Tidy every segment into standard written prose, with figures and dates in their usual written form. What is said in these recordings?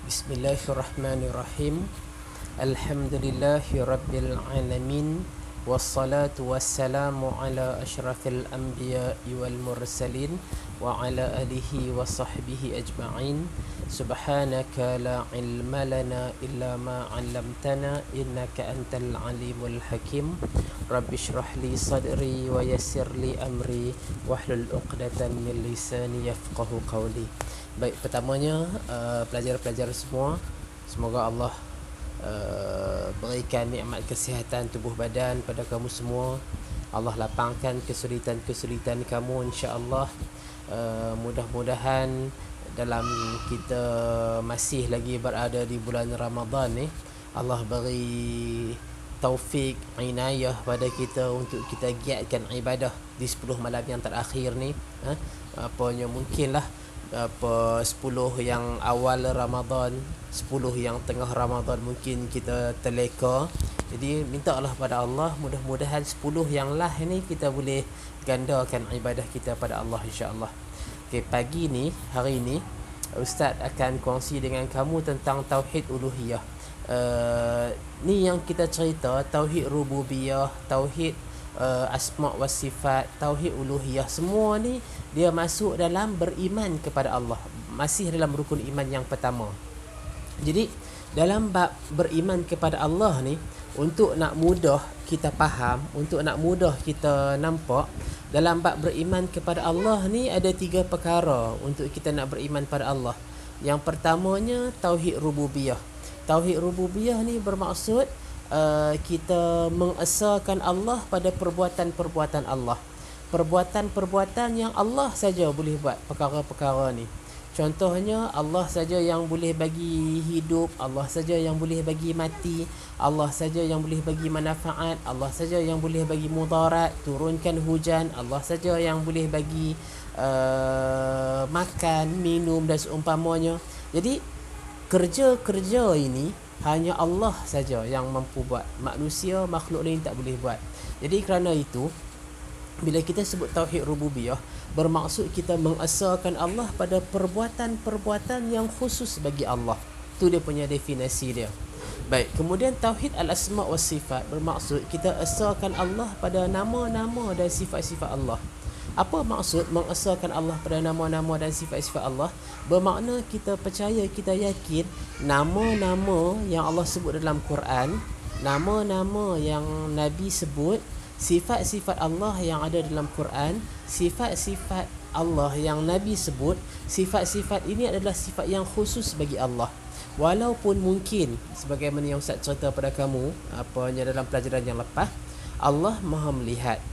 Bismillahirrahmanirrahim. Alhamdulillahi rabbil alamin. Wassalatu wassalamu ala ashrafil anbiya'i wal mursalin wa ala alihi wa sahbihi ajma'in. Subhanaka la ilma lana illa ma 'allamtana innaka antal alimul hakim. Rabbi shrah li sadri wa yassir li amri wahlul 'uqdatam min lisani yafqahu qawli. Baik, pertamanya pelajar-pelajar semua, semoga Allah berikan nikmat kesihatan tubuh badan pada kamu semua. Allah lapangkan kesulitan-kesulitan kamu, insya-Allah. Mudah-mudahan dalam kita masih lagi berada di bulan Ramadan ni, Allah beri taufik, inayah pada kita untuk kita giatkan ibadah di 10 malam yang terakhir ni. Apanya mungkinlah 10 yang awal Ramadan, 10 yang tengah Ramadan mungkin kita terleka. Jadi mintalah pada Allah, mudah-mudahan 10 yang lah ni kita boleh gandakan ibadah kita pada Allah, insya-Allah. Okey, pagi ni, hari ni Ustaz akan kongsi dengan kamu tentang tauhid uluhiyah. Ni yang kita cerita tauhid rububiyah, tauhid asma' wa sifat, tauhid uluhiyah, semua ni dia masuk dalam beriman kepada Allah, masih dalam rukun iman yang pertama. Jadi dalam bab beriman kepada Allah ni, untuk nak mudah kita faham, untuk nak mudah kita nampak, dalam bab beriman kepada Allah ni ada 3 perkara untuk kita nak beriman pada Allah. Yang pertamanya tauhid rububiyah. Tauhid rububiyah ni bermaksud kita mengesahkan Allah pada perbuatan-perbuatan Allah. Perbuatan-perbuatan yang Allah saja boleh buat perkara-perkara ni. Contohnya, Allah saja yang boleh bagi hidup, Allah saja yang boleh bagi mati, Allah saja yang boleh bagi manfaat, Allah saja yang boleh bagi mudarat, turunkan hujan, Allah saja yang boleh bagi makan, minum dan seumpamanya. Jadi kerja-kerja ini hanya Allah saja yang mampu buat. Manusia, makhluk lain tak boleh buat. Jadi kerana itu, bila kita sebut tauhid rububiyah, bermaksud kita mengesahkan Allah pada perbuatan-perbuatan yang khusus bagi Allah. Itu dia punya definisi dia. Baik, kemudian tauhid al-asma' wa sifat bermaksud kita esahkan Allah pada nama-nama dan sifat-sifat Allah. Apa maksud mengesahkan Allah pada nama-nama dan sifat-sifat Allah? Bermakna kita percaya, kita yakin nama-nama yang Allah sebut dalam Quran, nama-nama yang Nabi sebut, sifat-sifat Allah yang ada dalam Quran, sifat-sifat Allah yang Nabi sebut, sifat-sifat ini adalah sifat yang khusus bagi Allah. Walaupun mungkin sebagaimana yang Ustaz cerita pada kamu apanya dalam pelajaran yang lepas, Allah Maha melihat,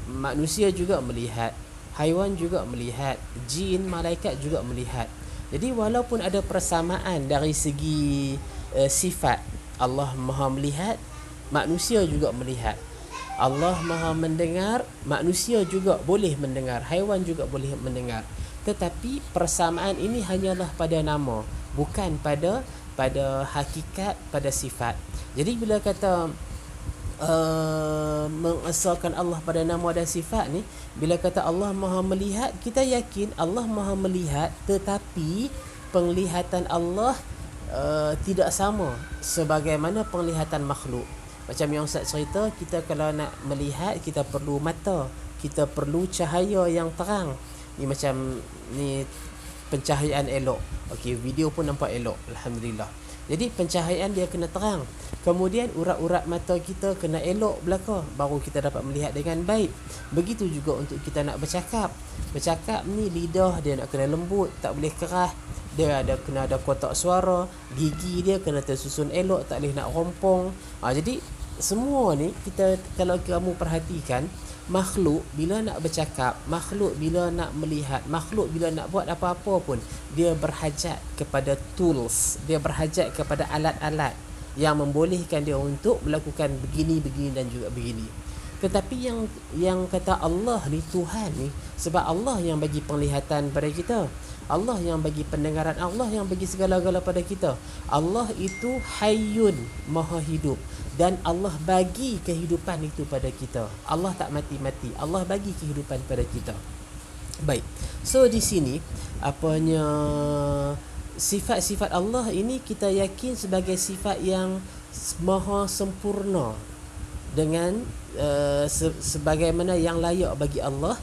manusia juga melihat, haiwan juga melihat, jin, malaikat juga melihat. Jadi walaupun ada persamaan dari segi sifat, Allah Maha melihat, manusia juga melihat. Allah Maha mendengar, manusia juga boleh mendengar, haiwan juga boleh mendengar. Tetapi persamaan ini hanyalah pada nama, bukan pada hakikat, pada sifat. Jadi bila kata mengesahkan Allah pada nama dan sifat ni, bila kata Allah Maha melihat, kita yakin Allah Maha melihat, tetapi penglihatan Allah tidak sama sebagaimana penglihatan makhluk. Macam yang Ustaz cerita, kita kalau nak melihat, kita perlu mata, kita perlu cahaya yang terang. Ni macam ni pencahayaan elok. Okey, video pun nampak elok, alhamdulillah. Jadi pencahayaan dia kena terang. Kemudian urat-urat mata kita kena elok belaka, baru kita dapat melihat dengan baik. Begitu juga untuk kita nak bercakap. Bercakap ni lidah dia nak kena lembut, tak boleh keras. Dia kena ada kotak suara, gigi dia kena tersusun elok, tak boleh nak rompong. Jadi semua ni kita, kalau kamu perhatikan, makhluk bila nak bercakap, makhluk bila nak melihat, makhluk bila nak buat apa-apa pun, dia berhajat kepada tools, dia berhajat kepada alat-alat yang membolehkan dia untuk melakukan begini, begini dan juga begini. Tetapi yang kata Allah ni, Tuhan ni, sebab Allah yang bagi penglihatan pada kita, Allah yang bagi pendengaran, Allah yang bagi segala-gala pada kita. Allah itu hayyun, maha hidup, dan Allah bagi kehidupan itu pada kita. Allah tak mati-mati, Allah bagi kehidupan pada kita. Baik. So di sini apanya sifat-sifat Allah ini kita yakin sebagai sifat yang maha sempurna dengan sebagaimana yang layak bagi Allah,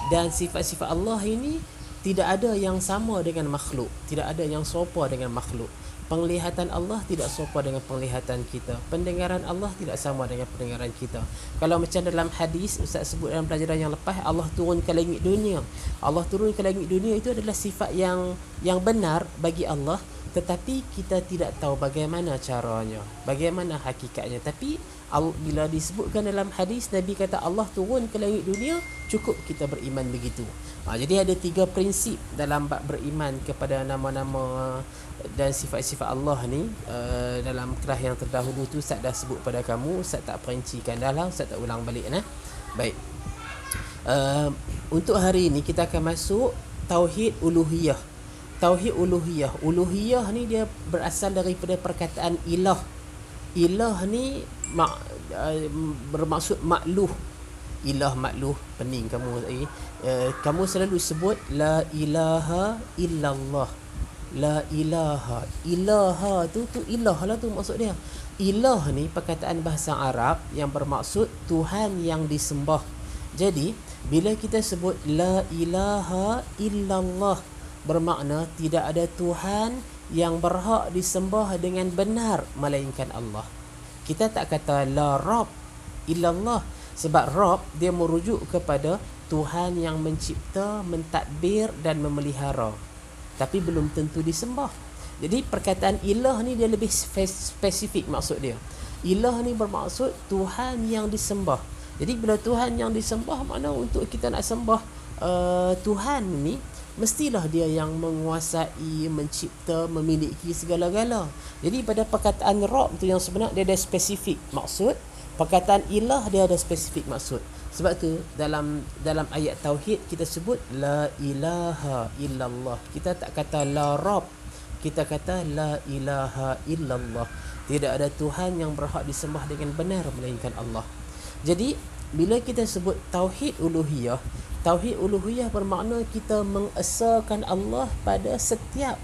dan sifat-sifat Allah ini tidak ada yang sama dengan makhluk, tidak ada yang serupa dengan makhluk. Penglihatan Allah tidak serupa dengan penglihatan kita. Pendengaran Allah tidak sama dengan pendengaran kita. Kalau macam dalam hadis Ustaz sebut dalam pelajaran yang lepas, Allah turun ke langit dunia. Allah turun ke langit dunia itu adalah sifat yang benar bagi Allah, tetapi kita tidak tahu bagaimana caranya, bagaimana hakikatnya. Tapi bila disebutkan dalam hadis, Nabi kata Allah turun ke langit dunia, cukup kita beriman begitu. Jadi ada 3 prinsip dalam bab beriman kepada nama-nama dan sifat-sifat Allah ni. Dalam kelas yang terdahulu tu Ustaz dah sebut pada kamu, Ustaz tak perincikan dah lah, Ustaz tak ulang balik nah. Baik. Untuk hari ini kita akan masuk tauhid uluhiyah. Tauhid uluhiyah. Uluhiyah ni dia berasal daripada perkataan ilah. Ilah ni bermaksud makluh. Ilah makluh, pening kamu tadi. Kamu selalu sebut la ilaha illallah. La ilaha. Ilaha tu ilah lah tu maksud dia. Ilah ni perkataan bahasa Arab yang bermaksud Tuhan yang disembah. Jadi bila kita sebut la ilaha illallah, bermakna tidak ada Tuhan yang berhak disembah dengan benar melainkan Allah. Kita tak kata la Rabb illallah, sebab Rabb dia merujuk kepada Tuhan yang mencipta, mentadbir dan memelihara, tapi belum tentu disembah. Jadi perkataan ilah ni dia lebih spesifik maksud dia. Ilah ni bermaksud Tuhan yang disembah. Jadi bila Tuhan yang disembah, makna untuk kita nak sembah Tuhan ni, mestilah dia yang menguasai, mencipta, memiliki segala-gala. Jadi pada perkataan Rabb tu yang sebenar dia ada spesifik maksud. Perkataan ilah dia ada spesifik maksud. Sebab tu dalam ayat tauhid kita sebut la ilaha illallah. Kita tak kata la Rabb, kita kata la ilaha illallah. Tidak ada Tuhan yang berhak disembah dengan benar melainkan Allah. Jadi bila kita sebut tauhid uluhiyah, tauhid uluhiyah bermakna kita mengesahkan Allah pada setiap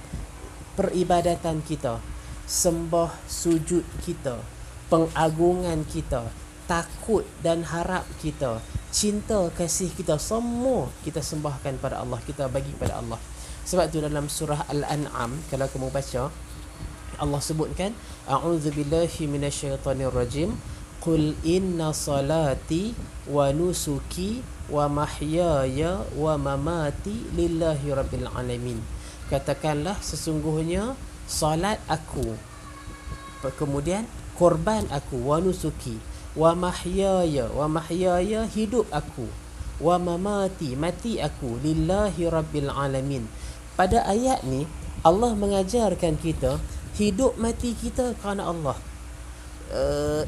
peribadatan kita, sembah sujud kita, pengagungan kita, takut dan harap kita, cinta kasih kita, semua kita sembahkan pada Allah, kita bagi pada Allah. Sebab tu dalam surah Al-An'am kalau kamu baca, Allah sebutkan a'udzubillahi minasyaitonirrajim, qul inna salati wa nusuki wa mahyaya wa mamati lillahi rabbil alamin. Katakanlah sesungguhnya salat aku, kemudian korban aku, wa nusuki wa mahyaya hidup aku, wa mamati mati aku, lillahi rabbil alamin. Pada ayat ni Allah mengajarkan kita hidup mati kita kerana Allah.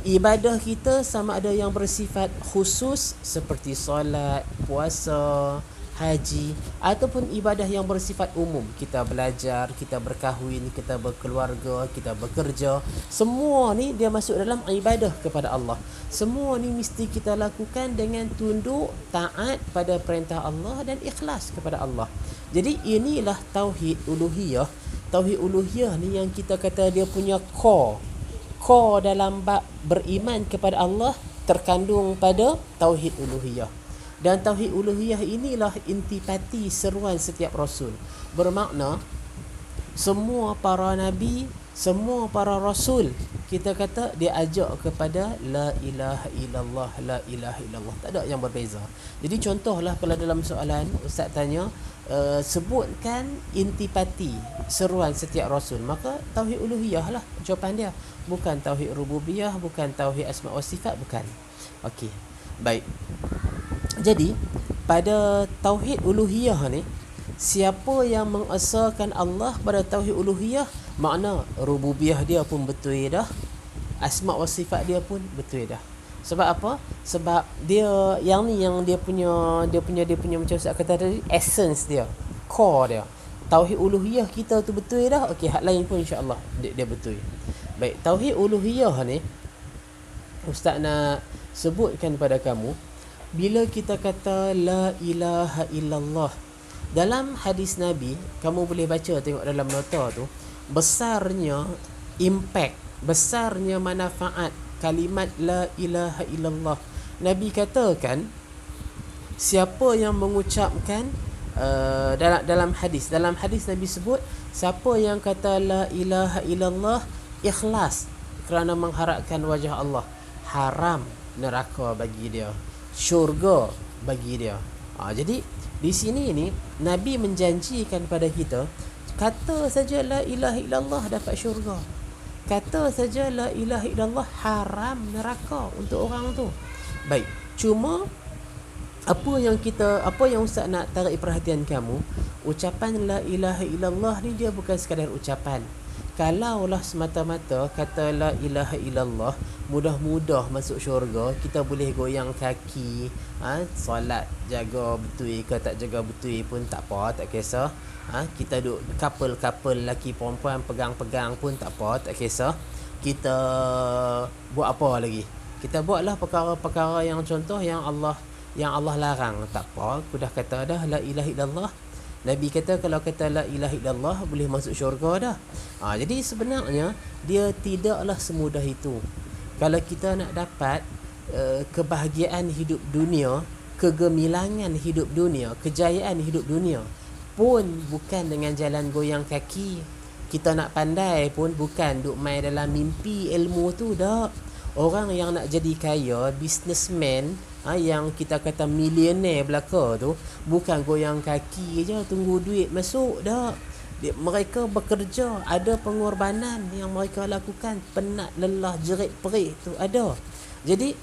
Ibadah kita sama ada yang bersifat khusus seperti solat, puasa, haji, ataupun ibadah yang bersifat umum. Kita belajar, kita berkahwin, kita berkeluarga, kita bekerja, semua ni dia masuk dalam ibadah kepada Allah. Semua ni mesti kita lakukan dengan tunduk, taat pada perintah Allah dan ikhlas kepada Allah. Jadi inilah tauhid uluhiyah. Tauhid uluhiyah ni yang kita kata dia punya core dalam bab beriman kepada Allah terkandung pada tauhid uluhiyah. Dan tauhid uluhiyah inilah intipati seruan setiap rasul. Bermakna semua para nabi, semua para rasul, kita kata dia ajak kepada la ilaha illallah, la ilaha illallah. Tak ada yang berbeza. Jadi contohlah kalau dalam soalan Ustaz tanya, sebutkan intipati seruan setiap rasul, maka tauhid uluhiyah lah jawapan dia. Bukan tauhid rububiyah, bukan tauhid asma wa sifat, bukan. Okey. Baik. Jadi pada tauhid uluhiyah ni, siapa yang mengesahkan Allah pada tauhid uluhiyah, makna rububiyah dia pun betul dah, asma wa sifat dia pun betul dah. Sebab apa? Sebab dia yang ni yang dia punya macam Ustaz kata tadi, essence dia, core dia. Tauhid uluhiyah kita tu betul dah, okey, hak lain pun insya-Allah dia betul. Baik, tauhid uluhiyah ni Ustaz nak sebutkan pada kamu, bila kita kata la ilaha illallah, Dalam hadis Nabi, kamu boleh baca, tengok dalam nota tu, besarnya impact, besarnya manfaat kalimat la ilaha illallah. Nabi katakan, siapa yang mengucapkan dalam hadis Nabi sebut, siapa yang kata la ilaha illallah ikhlas kerana mengharapkan wajah Allah, haram neraka bagi dia, syurga bagi dia. Jadi di sini ni Nabi menjanjikan pada kita, kata saja la ilaha illallah dapat syurga, kata saja la ilaha illallah haram neraka untuk orang tu. Baik, cuma apa yang Ustaz nak tarik perhatian kamu, ucapan la ilaha illallah ni dia bukan sekadar ucapan. Kalaulah semata-mata kata la ilaha illallah mudah-mudah masuk syurga, kita boleh goyang kaki, solat jaga betul ke tak jaga betul pun tak apa, tak kisah. Kita duduk couple lelaki perempuan pegang-pegang pun tak apa, tak kisah. Kita buat apa lagi? Kita buatlah perkara-perkara yang contoh yang Allah larang, tak apa, aku dah kata dah la ilaha illallah. Nabi kata kalau kata la ilaha illallah boleh masuk syurga dah. Jadi sebenarnya dia tidaklah semudah itu. Kalau kita nak dapat kebahagiaan hidup dunia, kegemilangan hidup dunia, kejayaan hidup dunia, pun bukan dengan jalan goyang kaki. Kita nak pandai pun bukan duk main dalam mimpi ilmu tu dah. Orang yang nak jadi kaya, businessman, yang kita kata millionaire belaka tu, bukan goyang kaki je tunggu duit masuk dah. Mereka bekerja, ada pengorbanan yang mereka lakukan, penat, lelah, jerit, perih tu ada. Jadi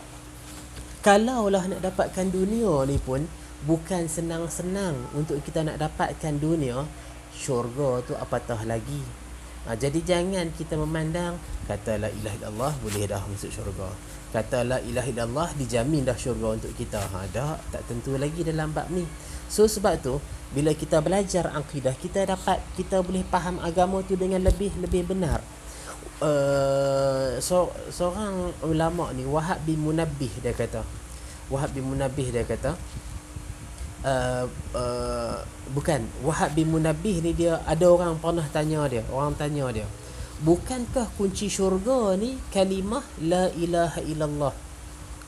kalaulah nak dapatkan dunia ni pun bukan senang-senang untuk kita nak dapatkan dunia, syurga tu apatah lagi. Jadi jangan kita memandang kata la ilaha illallah boleh dah masuk syurga, kata la ilaha illallah dijamin dah syurga untuk kita. Tak tentu lagi dalam bab ni. So sebab tu bila kita belajar akidah, kita boleh faham agama tu dengan lebih benar. Seorang ulama ni, Wahab bin Munabbih dia kata, bukan Wahab bin Munabbih ni, dia ada orang tanya dia, bukankah kunci syurga ni kalimah la ilaha illallah?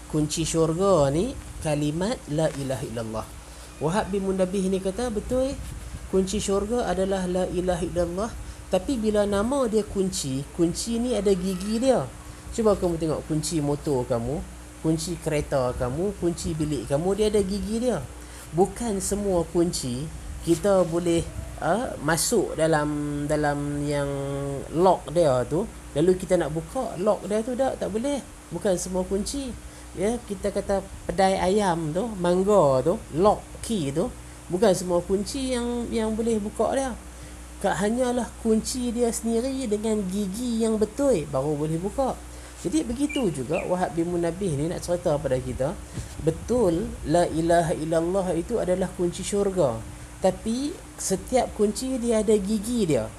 Kunci syurga ni kalimat la ilaha illallah. Wahab bin Munabbih ni kata betul, kunci syurga adalah la ilaha illallah. Tapi bila nama dia kunci ni ada gigi dia. Cuba kamu tengok kunci motor kamu, kunci kereta kamu, kunci bilik kamu, dia ada gigi dia. Bukan semua kunci kita boleh masuk dalam yang lock dia tu, lalu kita nak buka lock dia tu, tak boleh. Bukan semua kunci. Ya, kita kata pedai ayam tu, mangga tu, lock key tu, bukan semua kunci yang boleh buka dia. Hanyalah kunci dia sendiri dengan gigi yang betul baru boleh buka. Jadi begitu juga Wahab bin Munabbih ni nak cerita pada kita, betul la ilaha illallah itu adalah kunci syurga, tapi setiap kunci dia ada gigi dia.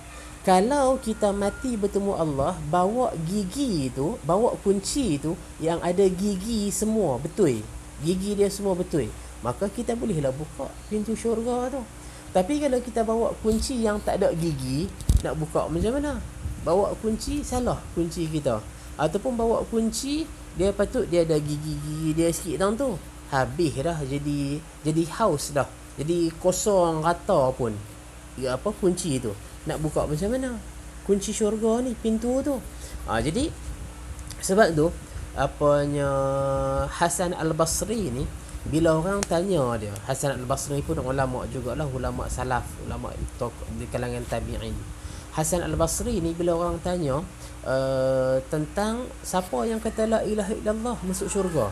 Kalau kita mati bertemu Allah, bawa gigi itu, bawa kunci itu yang ada gigi semua betul, gigi dia semua betul, maka kita bolehlah buka pintu syurga tu. Tapi kalau kita bawa kunci yang tak ada gigi, nak buka macam mana? Bawa kunci salah kunci kita, ataupun bawa kunci dia patut dia ada gigi-gigi dia sikit dalam tu, habis dah, jadi haus dah, jadi kosong rata pun kunci tu. Nak buka macam mana kunci syurga ni, pintu tu? Jadi sebab tu Hasan Al-Basri ni, bila orang tanya dia, Hasan Al-Basri pun ulama jugalah, ulama salaf, ulama di kalangan tabi'in. Hasan Al-Basri ni bila orang tanya tentang siapa yang kata la ilaha illallah masuk syurga,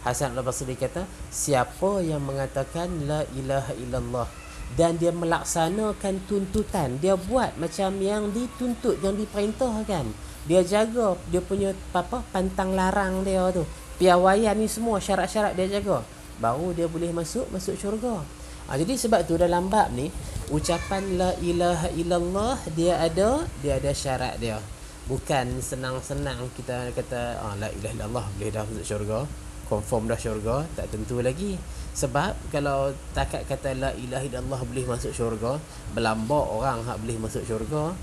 Hasan Al-Basri kata, siapa yang mengatakan la ilaha illallah dan dia melaksanakan tuntutan, dia buat macam yang dituntut, yang diperintahkan, dia jaga dia punya pantang larang dia tu, piawaian ni semua, syarat-syarat dia jaga, baru dia boleh masuk syurga. Jadi sebab tu dalam bab ni, ucapan la ilaha illallah dia ada syarat dia. Bukan senang-senang kita kata la ilaha illallah boleh dah masuk syurga, confirm dah syurga, tak tentu lagi. Sebab kalau takat kata la ilaha illallah boleh masuk syurga, berlambak orang hak boleh masuk syurga.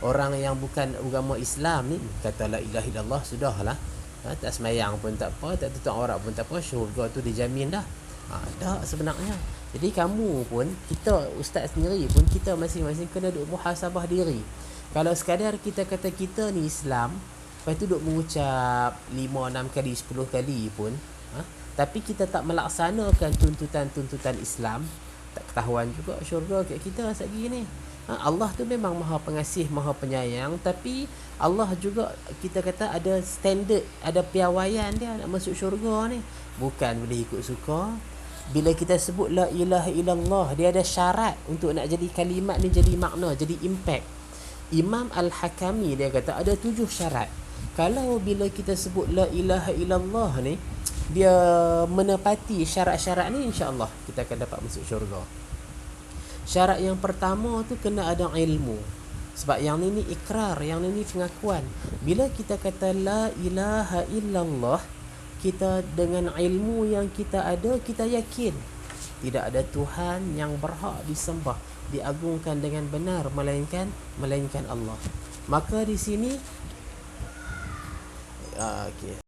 Orang yang bukan agama Islam ni kata la ilaha illallah sudahlah. Tak semayang pun tak apa, tak tutup aurat pun tak apa, syurga tu dijamin dah. Tak sebenarnya. Jadi kamu pun, kita ustaz sendiri pun, kita masing-masing kena duk muhasabah diri. Kalau sekadar kita kata kita ni Islam, lepas tu duk mengucap 5, 6 kali, 10 kali pun, tapi kita tak melaksanakan tuntutan-tuntutan Islam, tak ketahuan juga syurga kat kita segi ni. Allah tu memang maha pengasih, maha penyayang, tapi Allah juga kita kata ada standard, ada piawaian dia nak masuk syurga ni. Bukan boleh ikut suka. Bila kita sebut la ilaha illallah, dia ada syarat untuk nak jadi kalimat ni jadi makna, jadi impact. Imam Al-Hakami dia kata ada 7 syarat. Kalau bila kita sebut la ilaha illallah ni, dia menepati syarat-syarat ni, insya-Allah kita akan dapat masuk syurga. Syarat yang pertama tu kena ada ilmu. Sebab yang ni ikrar, yang ni pengakuan. Bila kita kata la ilaha illallah, kita dengan ilmu yang kita ada, kita yakin tidak ada Tuhan yang berhak disembah, diagungkan dengan benar melainkan Allah. Maka di sini okey.